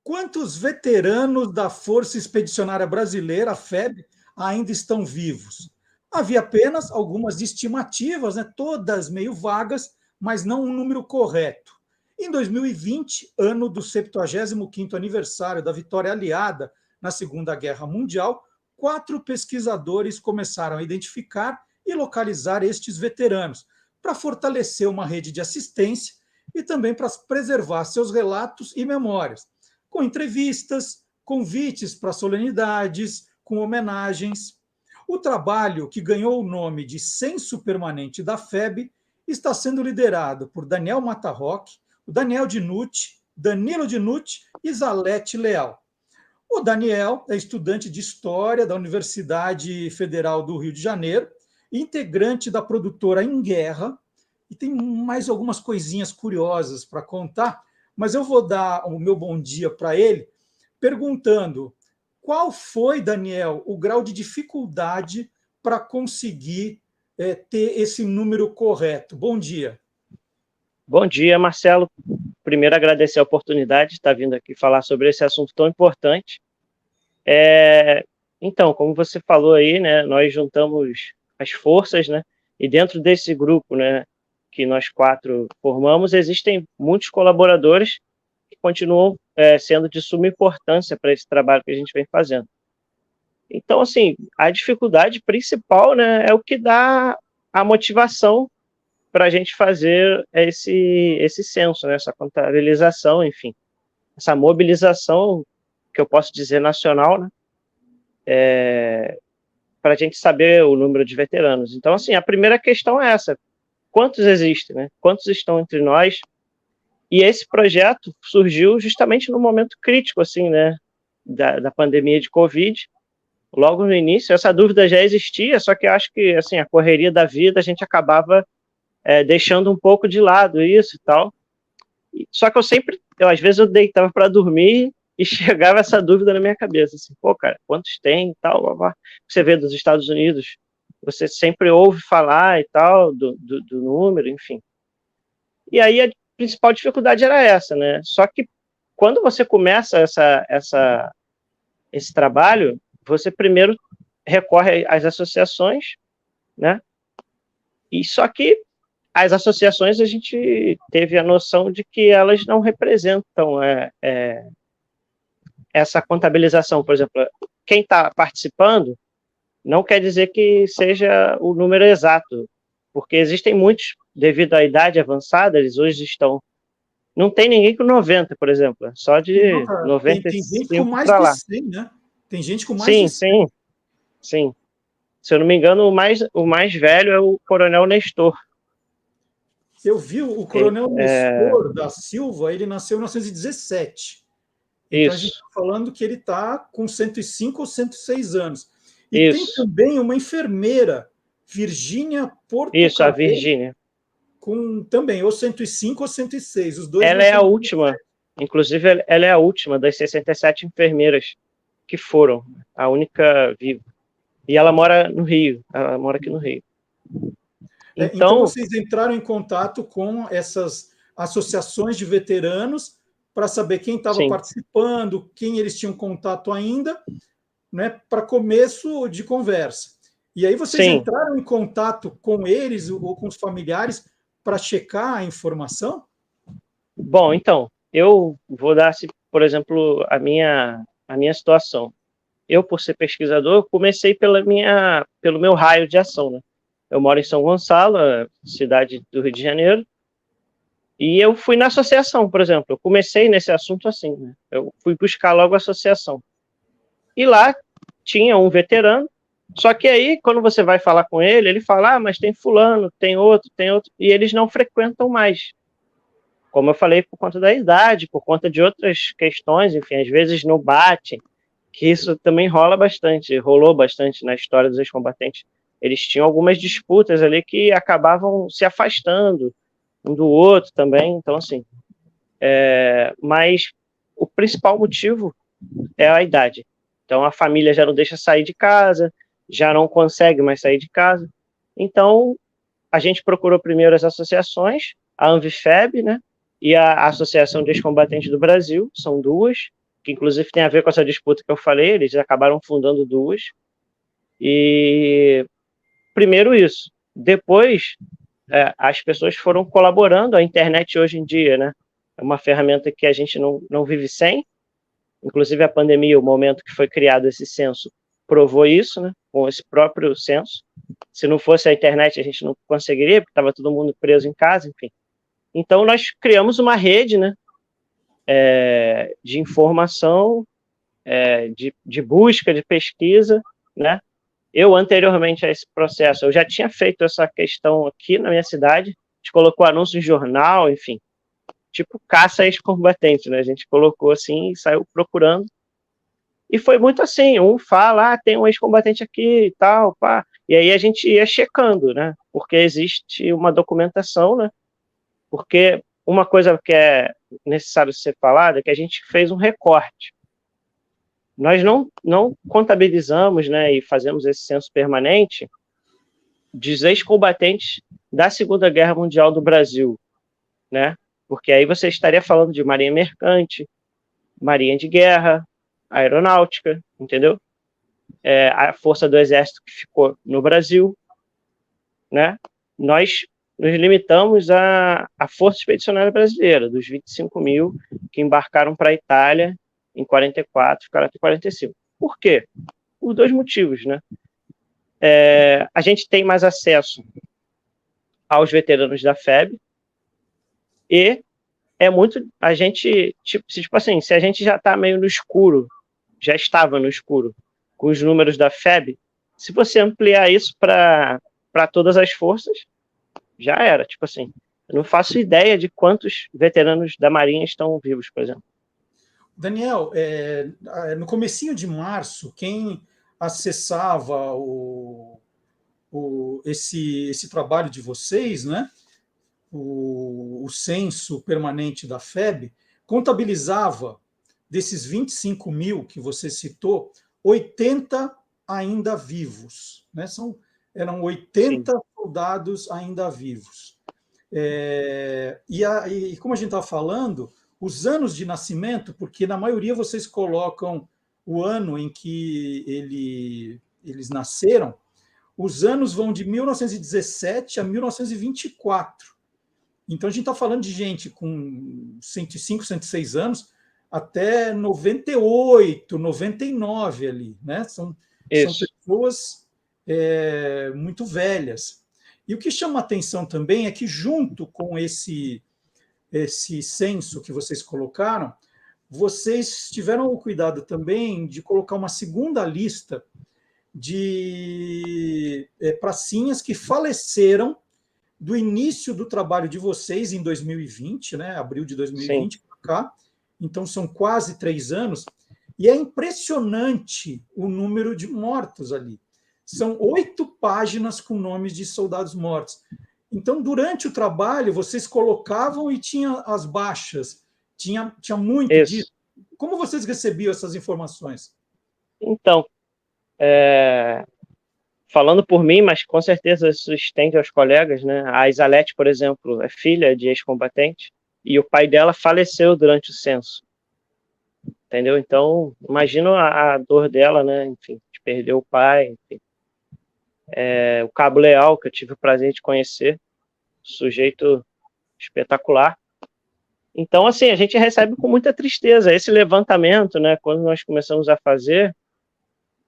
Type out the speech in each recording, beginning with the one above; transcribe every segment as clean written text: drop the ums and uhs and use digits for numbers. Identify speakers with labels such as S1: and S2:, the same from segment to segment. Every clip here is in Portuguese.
S1: Quantos veteranos da Força Expedicionária Brasileira, a FEB, ainda estão vivos? Havia apenas algumas estimativas, né, todas meio vagas, mas não um número correto. Em 2020, ano do 75º aniversário da vitória aliada na Segunda Guerra Mundial, 4 pesquisadores começaram a identificar e localizar estes veteranos, para fortalecer uma rede de assistência e também para preservar seus relatos e memórias, com entrevistas, convites para solenidades, com homenagens. O trabalho, que ganhou o nome de Censo Permanente da FEB, está sendo liderado por Daniel Matarroque, o Daniel Dinucci, Danilo Dinucci e Zalete Leal. O Daniel é estudante de História da Universidade Federal do Rio de Janeiro, integrante da produtora Em Guerra, e tem mais algumas coisinhas curiosas para contar, mas eu vou dar o meu bom dia para ele, perguntando qual foi, Daniel, o grau de dificuldade para conseguir ter esse número correto. Bom dia.
S2: Bom dia, Marcelo. Primeiro, agradecer a oportunidade de estar vindo aqui falar sobre esse assunto tão importante. Então, como você falou aí, né, nós juntamos as forças, né, e dentro desse grupo, né, que nós 4 formamos, existem muitos colaboradores que continuam sendo de suma importância para esse trabalho que a gente vem fazendo. Então, assim, a dificuldade principal, né, é o que dá a motivação para a gente fazer esse censo, né, essa contabilização, enfim, essa mobilização, que eu posso dizer nacional, né, para a gente saber o número de veteranos. Então, assim, a primeira questão é essa: quantos existem, né? Quantos estão entre nós? E esse projeto surgiu justamente no momento crítico, assim, né, da pandemia de Covid. Logo no início, essa dúvida já existia, só que eu acho que, assim, a correria da vida, a gente acabava deixando um pouco de lado isso e tal. Só que às vezes eu deitava para dormir e chegava essa dúvida na minha cabeça, assim, pô, cara, quantos tem e tal, blá, blá. Você vê dos Estados Unidos, você sempre ouve falar e tal, do número, enfim. E aí a principal dificuldade era essa, né? Só que quando você começa esse trabalho, você primeiro recorre às associações, né? E só que as associações, a gente teve a noção de que elas não representam essa contabilização. Por exemplo, quem está participando não quer dizer que seja o número exato, porque existem muitos, devido à idade avançada, eles hoje estão... Não tem ninguém com 90, por exemplo, só de
S1: Tem gente com
S2: 95
S1: mais
S2: para
S1: de
S2: lá.
S1: 100, né? Tem gente com mais de 100.
S2: Sim. Se eu não me engano, o mais velho é o Coronel Nestor.
S1: Eu vi o Coronel Nestor da Silva, ele nasceu em 1917. Então, a gente está falando que ele está com 105 ou 106 anos. E tem também uma enfermeira, Virgínia Porto
S2: Isso,
S1: Cabello,
S2: a Virgínia.
S1: com também ou 105 ou 106. Os dois
S2: ela é a última, inclusive ela é a última das 67 enfermeiras que foram, a única viva. E ela mora no Rio, ela mora aqui no Rio.
S1: Então vocês entraram em contato com essas associações de veteranos para saber quem estava participando, quem eles tinham contato ainda, né, para começo de conversa. E aí vocês entraram em contato com eles ou com os familiares para checar a informação?
S2: Bom, então, eu vou dar, por exemplo, a minha situação. Eu, por ser pesquisador, comecei pelo meu raio de ação, né? Eu moro em São Gonçalo, cidade do Rio de Janeiro, e eu fui na associação, por exemplo. Eu comecei nesse assunto assim, né? Eu fui buscar logo a associação. E lá tinha um veterano, só que aí, quando você vai falar com ele, ele fala, mas tem fulano, tem outro, e eles não frequentam mais. Como eu falei, por conta da idade, por conta de outras questões, enfim, às vezes não batem, que isso também rolou bastante na história dos ex-combatentes. Eles tinham algumas disputas ali que acabavam se afastando um do outro também, então assim, mas o principal motivo é a idade. Então a família já não deixa sair de casa, já não consegue mais sair de casa, então a gente procurou primeiro as associações, a Anvifeb, né, e a Associação de Ex-Combatentes do Brasil, são duas, que inclusive tem a ver com essa disputa que eu falei, eles acabaram fundando duas. E primeiro isso. Depois, as pessoas foram colaborando. A internet hoje em dia, né, é uma ferramenta que a gente não vive sem. Inclusive a pandemia, o momento que foi criado esse censo, provou isso, né, com esse próprio censo. Se não fosse a internet, a gente não conseguiria, porque estava todo mundo preso em casa, enfim. Então, nós criamos uma rede, né, de informação, de busca, de pesquisa, né. Eu, anteriormente a esse processo, eu já tinha feito essa questão aqui na minha cidade, a gente colocou anúncio em jornal, enfim, tipo caça a ex-combatente, né, a gente colocou assim e saiu procurando. E foi muito assim, um fala, tem um ex-combatente aqui e tal, pá. E aí a gente ia checando, né? Porque existe uma documentação, né? Porque uma coisa que é necessário ser falada é que a gente fez um recorte. Nós não contabilizamos, né, e fazemos esse censo permanente dos ex-combatentes da Segunda Guerra Mundial do Brasil, né? Porque aí você estaria falando de marinha mercante, marinha de guerra, aeronáutica, entendeu? A força do exército que ficou no Brasil, né? Nós nos limitamos à Força Expedicionária Brasileira, dos 25 mil que embarcaram para a Itália em 44, ficaram até 45. Por quê? Por dois motivos, né? A gente tem mais acesso aos veteranos da FEB e é muito... A gente, tipo assim, se a gente já está meio no escuro, já estava no escuro com os números da FEB, se você ampliar isso para todas as forças, já era. Tipo assim, eu não faço ideia de quantos veteranos da Marinha estão vivos, por exemplo.
S1: Daniel, no comecinho de março, quem acessava esse trabalho de vocês, né, o censo permanente da FEB, contabilizava desses 25 mil que você citou, 80 ainda vivos, né? Eram 80 Sim. soldados ainda vivos. E como a gente estava falando, os anos de nascimento, porque na maioria vocês colocam o ano em que eles nasceram, os anos vão de 1917 a 1924. Então a gente está falando de gente com 105, 106 anos, até 98, 99 ali, né? São pessoas muito velhas. E o que chama atenção também é que, junto com esse censo que vocês colocaram, vocês tiveram o cuidado também de colocar uma segunda lista de pracinhas que faleceram do início do trabalho de vocês em 2020, né? Abril de 2020 para cá. Então, são quase 3 anos, e é impressionante o número de mortos ali. São 8 páginas com nomes de soldados mortos. Então, durante o trabalho, vocês colocavam e tinha as baixas, tinha muito disso. Como vocês recebiam essas informações?
S2: Então, falando por mim, mas com certeza isso estende aos colegas, né? A Isalete, por exemplo, é filha de ex-combatente, e o pai dela faleceu durante o censo. Entendeu? Então, imagino a dor dela, né? Enfim, de perder o pai. Enfim. O Cabo Leal, que eu tive o prazer de conhecer, sujeito espetacular. Então, assim, a gente recebe com muita tristeza. Esse levantamento, né? Quando nós começamos a fazer,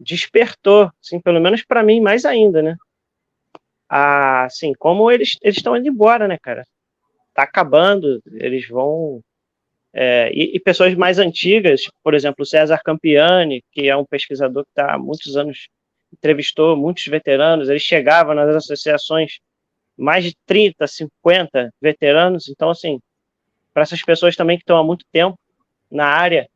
S2: despertou, assim, pelo menos para mim, mais ainda, né? Assim, como eles estão indo embora, né, cara? Tá acabando, eles vão... e pessoas mais antigas, por exemplo, o César Campiani, que é um pesquisador que está há muitos anos, entrevistou muitos veteranos, ele chegava nas associações, mais de 30, 50 veteranos. Então, assim, para essas pessoas também que estão há muito tempo na área,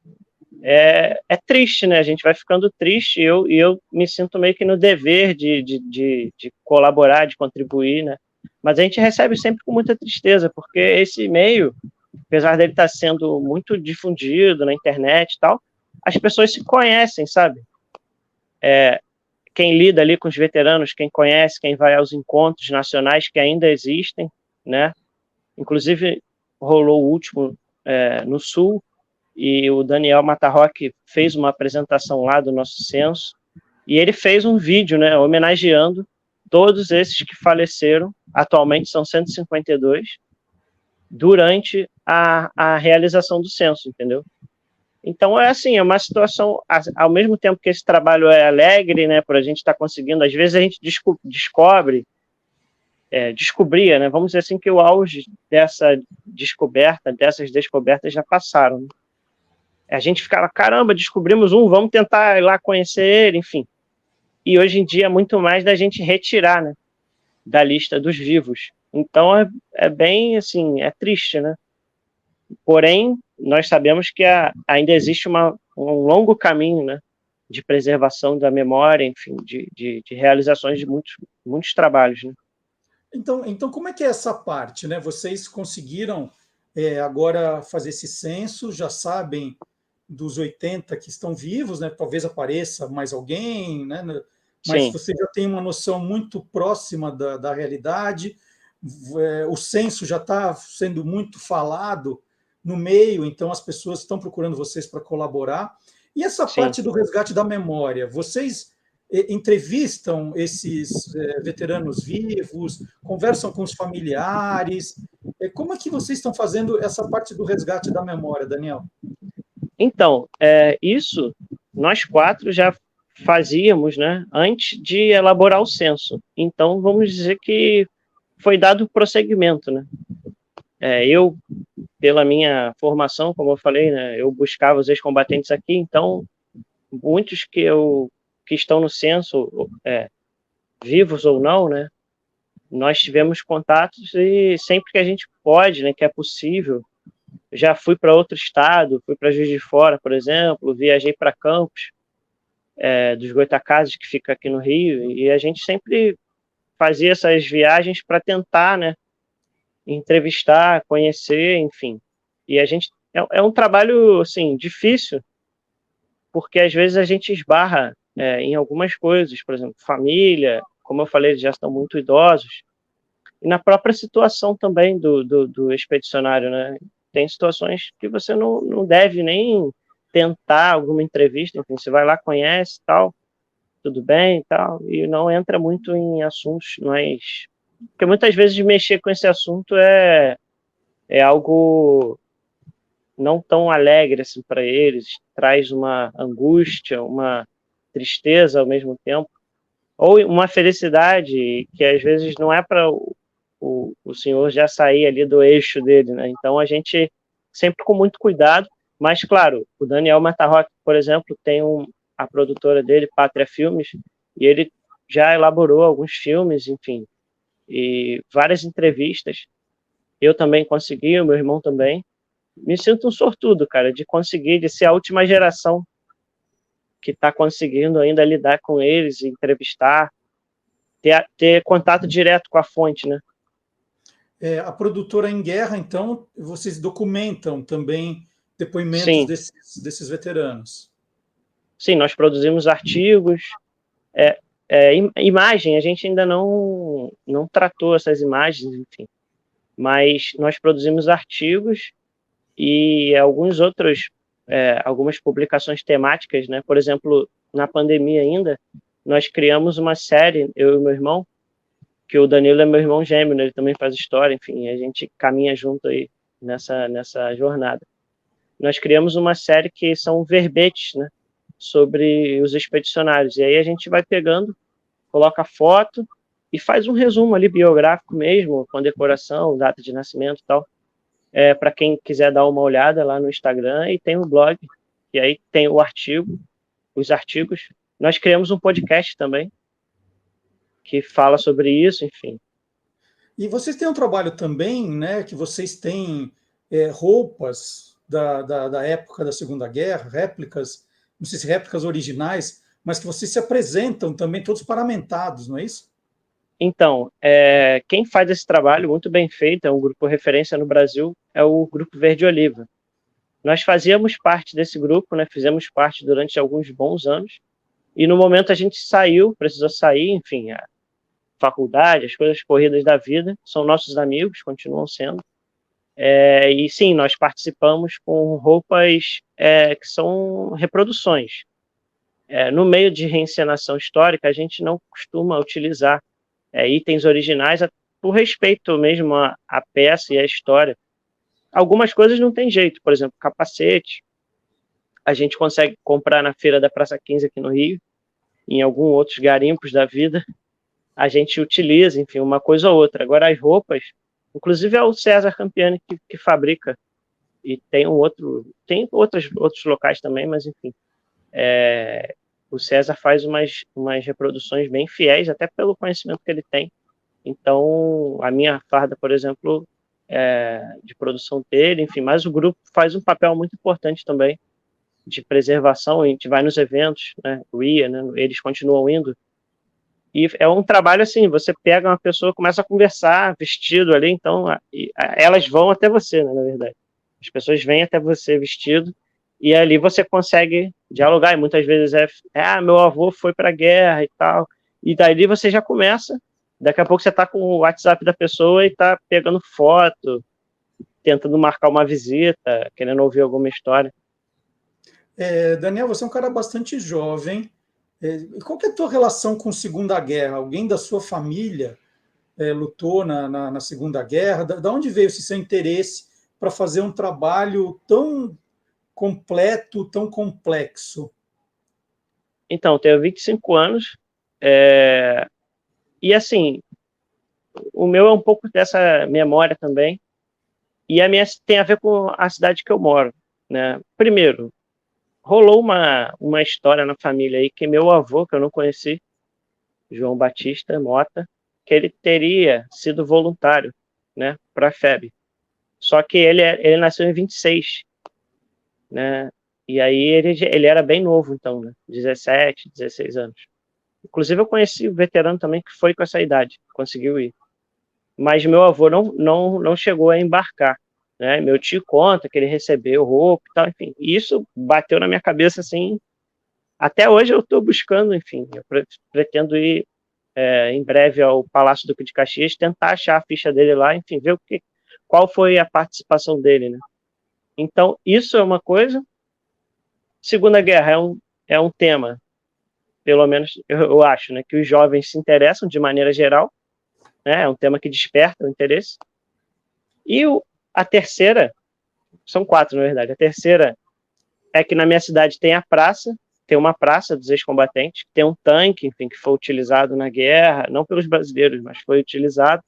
S2: é triste, né? A gente vai ficando triste, e eu me sinto meio que no dever de colaborar, de contribuir, né? Mas a gente recebe sempre com muita tristeza, porque esse e-mail, apesar dele estar sendo muito difundido na internet e tal, as pessoas se conhecem, sabe? Quem lida ali com os veteranos, quem conhece, quem vai aos encontros nacionais que ainda existem, né? Inclusive, rolou o último no Sul, e o Daniel Matarroque fez uma apresentação lá do nosso censo, e ele fez um vídeo, né, homenageando todos esses que faleceram, atualmente são 152, durante a realização do censo, entendeu? Então, é assim, é uma situação, ao mesmo tempo que esse trabalho é alegre, né, por a gente estar conseguindo, às vezes a gente descobria, né, vamos dizer assim, que o auge dessas descobertas já passaram, né? A gente ficava, caramba, descobrimos um, vamos tentar ir lá conhecer ele, enfim. E hoje em dia é muito mais da gente retirar, né, da lista dos vivos. Então, é bem, assim, é triste, né? Porém, nós sabemos que ainda existe um longo caminho, né, de preservação da memória, enfim, de realizações de muitos trabalhos, né?
S1: Então, como é que é essa parte, né? Vocês conseguiram agora fazer esse censo, já sabem dos 80 que estão vivos, né? Talvez apareça mais alguém, né? Mas
S2: Sim,
S1: você já tem uma noção muito próxima da realidade. O censo já está sendo muito falado no meio, então as pessoas estão procurando vocês para colaborar. E essa
S2: sim.
S1: parte do resgate da memória, vocês entrevistam esses veteranos vivos, conversam com os familiares. Como é que vocês estão fazendo essa parte do resgate da memória, Daniel?
S2: Então, isso nós quatro já fazíamos, né, antes de elaborar o censo. Então, vamos dizer que foi dado prosseguimento, né? Eu, pela minha formação, como eu falei, né, eu buscava os ex-combatentes aqui, então muitos que estão no censo, vivos ou não, né, nós tivemos contatos e sempre que a gente pode, né, que é possível, já fui para outro estado, fui para Juiz de Fora, por exemplo, viajei para Campos, dos Goytacazes, que fica aqui no Rio, e a gente sempre fazia essas viagens para tentar, né, entrevistar, conhecer, enfim. E a gente é um trabalho assim difícil, porque às vezes a gente esbarra em algumas coisas, por exemplo, família, como eu falei, eles já estão muito idosos, e na própria situação também do expedicionário, né? Tem situações que você não deve nem tentar alguma entrevista, enfim, você vai lá, conhece, tal, tudo bem, tal, e não entra muito em assuntos mais... Porque muitas vezes mexer com esse assunto é algo não tão alegre assim para eles, traz uma angústia, uma tristeza ao mesmo tempo, ou uma felicidade que às vezes não é para o senhor já sair ali do eixo dele, né? Então a gente sempre com muito cuidado, mas claro, o Daniel Matarroque, por exemplo, tem a produtora dele, Pátria Filmes, e ele já elaborou alguns filmes, enfim, e várias entrevistas. Eu também consegui, o meu irmão também. Me sinto um sortudo, cara, de conseguir, de ser a última geração que está conseguindo ainda lidar com eles, entrevistar, ter contato direto com a fonte, né?
S1: A produtora em guerra, então, vocês documentam também depoimentos
S2: Sim,
S1: desses veteranos.
S2: sim, nós produzimos artigos, imagem, a gente ainda não tratou essas imagens, enfim, mas nós produzimos artigos e algumas publicações temáticas, né? Por exemplo, na pandemia ainda, nós criamos uma série, eu e meu irmão, que o Danilo é meu irmão gêmeo, né? Ele também faz história, enfim, a gente caminha junto aí nessa jornada. Nós criamos uma série que são verbetes, né? Sobre os expedicionários. E aí a gente vai pegando, coloca foto e faz um resumo ali biográfico mesmo, com decoração, data de nascimento e tal. Para quem quiser dar uma olhada lá no Instagram, e tem o blog, e aí tem os artigos. Nós criamos um podcast também, que fala sobre isso, enfim.
S1: E vocês têm um trabalho também, né, que vocês têm roupas da época da Segunda Guerra, réplicas, não sei se réplicas originais, mas que vocês se apresentam também todos paramentados, não é isso?
S2: Então, quem faz esse trabalho muito bem feito, é um grupo referência no Brasil, é o Grupo Verde Oliva. Nós fazíamos parte desse grupo, né, fizemos parte durante alguns bons anos, e no momento a gente saiu, precisou sair, enfim, a faculdade, as coisas corridas da vida, são nossos amigos, continuam sendo. E sim, nós participamos com roupas que são reproduções. No meio de reencenação histórica, a gente não costuma utilizar itens originais por respeito mesmo à peça e à história. Algumas coisas não tem jeito, por exemplo, capacete, a gente consegue comprar na feira da Praça 15 aqui no Rio, em alguns outros garimpos da vida, a gente utiliza, enfim, uma coisa ou outra. Agora, as roupas, inclusive é o César Campiani que fabrica, e tem outros locais também, mas enfim, o César faz umas reproduções bem fiéis, até pelo conhecimento que ele tem. Então, a minha farda, por exemplo, de produção dele, enfim, mas o grupo faz um papel muito importante também de preservação. A gente vai nos eventos, né, o IA, né, eles continuam indo, e é um trabalho assim, você pega uma pessoa, começa a conversar, vestido ali, então elas vão até você, né, na verdade. As pessoas vêm até você vestido, e ali você consegue dialogar, e muitas vezes meu avô foi para a guerra e tal, e dali você já começa, daqui a pouco você está com o WhatsApp da pessoa e está pegando foto, tentando marcar uma visita, querendo ouvir alguma história.
S1: Daniel, você é um cara bastante jovem. Qual que é a tua relação com a Segunda Guerra? Alguém da sua família lutou na Segunda Guerra? Da onde veio esse seu interesse para fazer um trabalho tão completo, tão complexo?
S2: Então, eu tenho 25 anos, e assim, o meu é um pouco dessa memória também, e a minha tem a ver com a cidade que eu moro, né? Primeiro, rolou uma história na família aí que meu avô, que eu não conheci, João Batista Mota, que ele teria sido voluntário, né, para a FEB. Só que ele nasceu em 26, né? E aí ele era bem novo, então, né? 17, 16 anos. Inclusive eu conheci o veterano também que foi com essa idade, conseguiu ir. Mas meu avô não chegou a embarcar, né? Meu tio conta que ele recebeu roupa e tal, enfim. E isso bateu na minha cabeça, assim, até hoje eu estou buscando, enfim, eu pretendo ir em breve ao Palácio Duque de Caxias, tentar achar a ficha dele lá, enfim, ver qual foi a participação dele, né? Então, isso é uma coisa. Segunda Guerra é um tema, pelo menos eu acho, né, que os jovens se interessam de maneira geral, né? É um tema que desperta o interesse. E a terceira, são quatro, na verdade. A terceira é que na minha cidade tem uma praça dos ex-combatentes, tem um tanque, enfim, que foi utilizado na guerra, não pelos brasileiros, mas foi utilizado.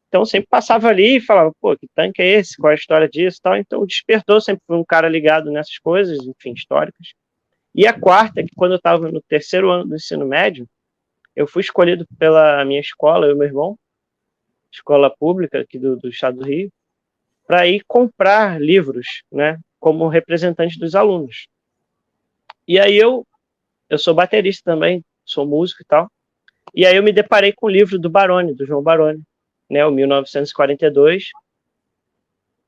S2: Então, eu sempre passava ali e falava, pô, que tanque é esse? Qual é a história disso? Tal. Então, despertou, sempre fui um cara ligado nessas coisas, enfim, históricas. E a quarta, que quando eu estava no terceiro ano do ensino médio, eu fui escolhido pela minha escola, eu e meu irmão, escola pública aqui do estado do Rio, para ir comprar livros, né, como representante dos alunos. E aí eu sou baterista também, sou músico e tal, e aí eu me deparei com o livro do Baroni, do João Baroni, né, o 1942,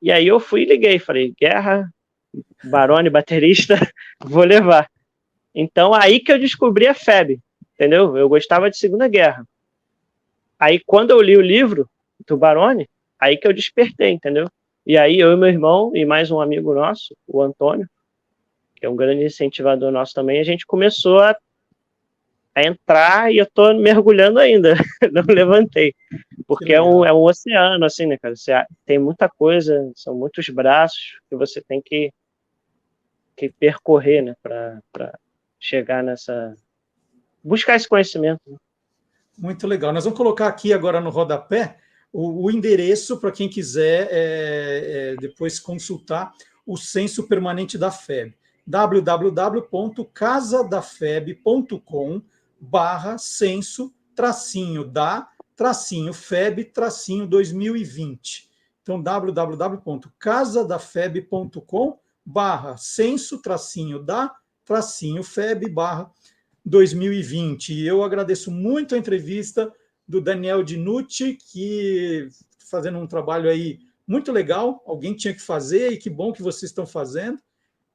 S2: e aí eu fui e liguei, falei, guerra, Baroni, baterista, vou levar. Então, aí que eu descobri a FEB, entendeu? Eu gostava de Segunda Guerra. Aí, quando eu li o livro do Baroni, aí que eu despertei, entendeu? E aí, eu e meu irmão, e mais um amigo nosso, o Antônio, que é um grande incentivador nosso também, a gente começou a entrar e eu tô mergulhando ainda, não levantei. Porque é um oceano, assim, né, cara? Tem muita coisa, são muitos braços que você tem que percorrer, né, para chegar buscar esse conhecimento.
S1: Muito legal. Nós vamos colocar aqui agora no rodapé o endereço para quem quiser depois consultar o censo permanente da FEB. www.casadafeb.com/censo-da-FEB-2020. Então, www.casadafeb.com/censo-da-FEB-2020. E eu agradeço muito a entrevista do Daniel Dinucci, que fazendo um trabalho aí muito legal. Alguém tinha que fazer e que bom que vocês estão fazendo.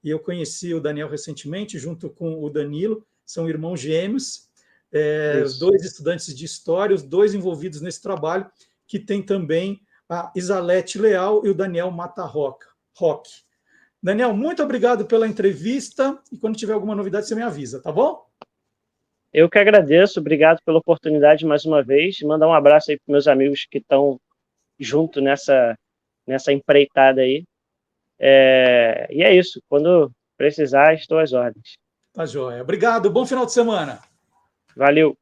S1: E eu conheci o Daniel recentemente, junto com o Danilo, são irmãos gêmeos, os dois estudantes de história, os dois envolvidos nesse trabalho, que tem também a Isalete Leal e o Daniel Mata Roque. Daniel, muito obrigado pela entrevista e quando tiver alguma novidade você me avisa, tá bom?
S2: Eu que agradeço, obrigado pela oportunidade mais uma vez. Mandar um abraço aí para meus amigos que estão junto nessa empreitada aí. E é isso, quando precisar, estou às ordens.
S1: Tá joia. Obrigado, bom final de semana.
S2: Valeu.